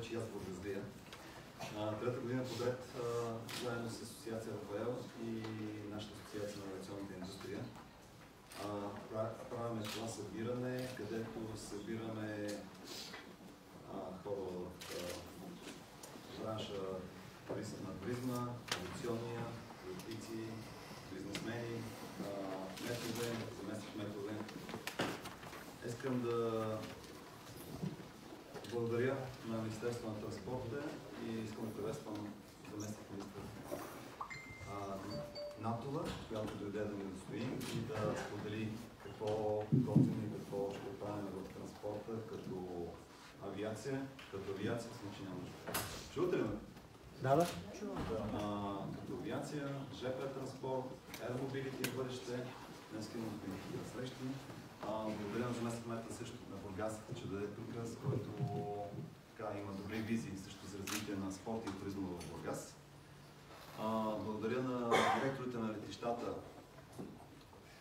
вече и аз бургазлия. Трета година подред, заедно с Асоциация РФЛ и нашата асоциация на авиационната индустрия, правим това събиране, където събираме хора в бранша на туризма, авиационния, политици, бизнесмени, метрове, заместник метрове. Искам да благодаря на Министерството на транспорта и искам да приветствам заместник министър Натова, която дойде да ми достоим и да сподели какво готвим и какво ще правим в транспорта като авиация. Като авиация, значи няма нищо. Чувате ли ме? Да. Като авиация, ЖП транспорт, аеромобилите в бъдеще. Днес имам такива срещи. Благодаря на заместник кмета също на Бургас, че даде тук, с който има добри визии също за развитие на спорта и туризма в Бургас. Благодаря на директорите на летищата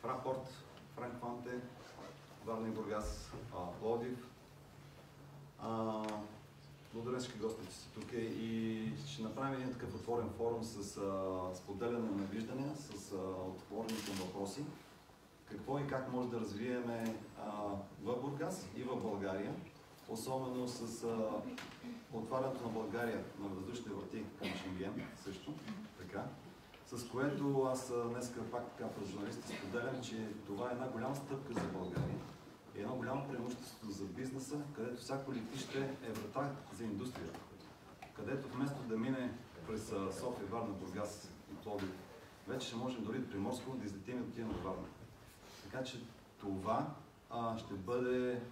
Фрапорт, Франк Фанте, Варна и Бургас, Пловдив. Благодаря всички гости, че са тук и ще направим един такъв отворен форум с споделяне на виждания, с отворени към въпроси. Какво и как може да развиеме в Бургас и в България, особено с отварянето на България на въздушните врати към Шенген, също така, с което аз днес пак така пред журналисти споделям, че това е една голяма стъпка за България и едно голямо преимущество за бизнеса, където всяко летище е врата за индустрията, където вместо да мине през София, Варна, Бургас и Пловдив, вече ще можем дори от Приморско да излетим и отидем до Варна. Така че това ще бъде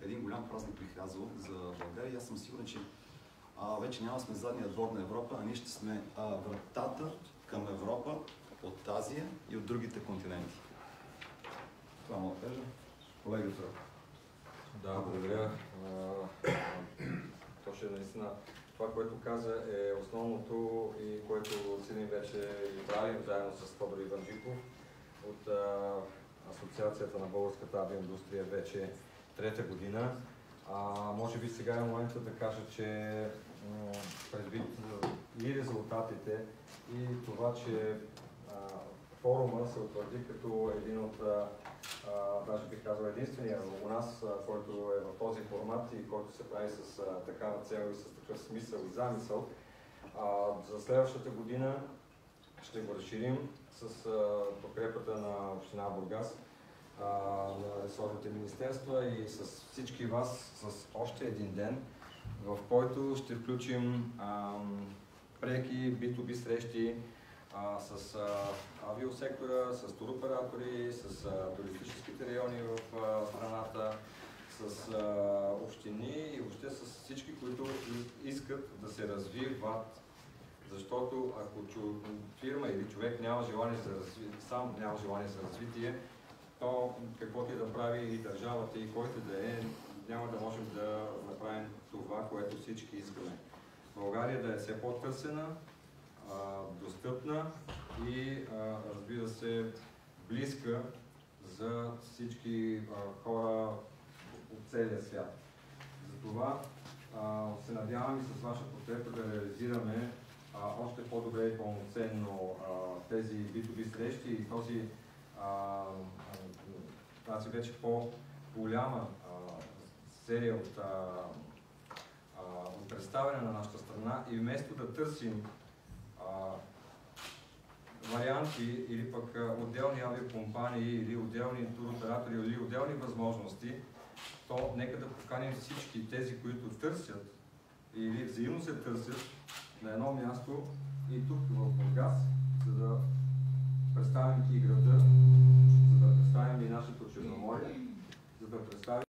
един голям празник при Хазо за България и аз съм сигурен, че вече няма сме задния двор на Европа, а ние ще сме вратата към Европа от Азия и от другите континенти. Това мога да кажа. Колегата. Да, благодаря. Точно наистина това, което каза, е основното и което Силин вече и правим заедно с Тодор Иванджиков от Асоциацията на българската авиаиндустрия вече трета година. Може би сега е момента да кажа, че предвид и резултатите и това, че форума се утвърди като един от, даже бих казал единствения у нас, който е в този формат и който се прави с такава цел и с такъв смисъл и замисъл. За следващата година ще го разширим с подкрепата на община Бургас, на ресорните министерства и с всички вас с още един ден, в който ще включим преки B2B срещи с авиосектора, с туроператори, с туристическите райони в страната, с общини и въобще с всички, които искат да се развиват. Защото ако фирма или човек няма желание за развитие, сам няма желание за развитие, то каквото и да прави и държавата и който да е, няма да можем да направим това, което всички искаме. България да е все по-търсена, достъпна и разбира се близка за всички хора от целия свят. Затова се надявам и с ваша подкрепа да реализираме още по-добре и пълноценно тези B2B срещи и тази вече по-голяма серия от представяне на нашата страна и вместо да търсим варианти или пък отделни авиакомпании или отделни туроператори или отделни възможности, то нека да поканим всички тези, които търсят или взаимно се търсят на едно място и тук в Бургас, за да представим и града, за да представим и нашето Черноморие, за да представим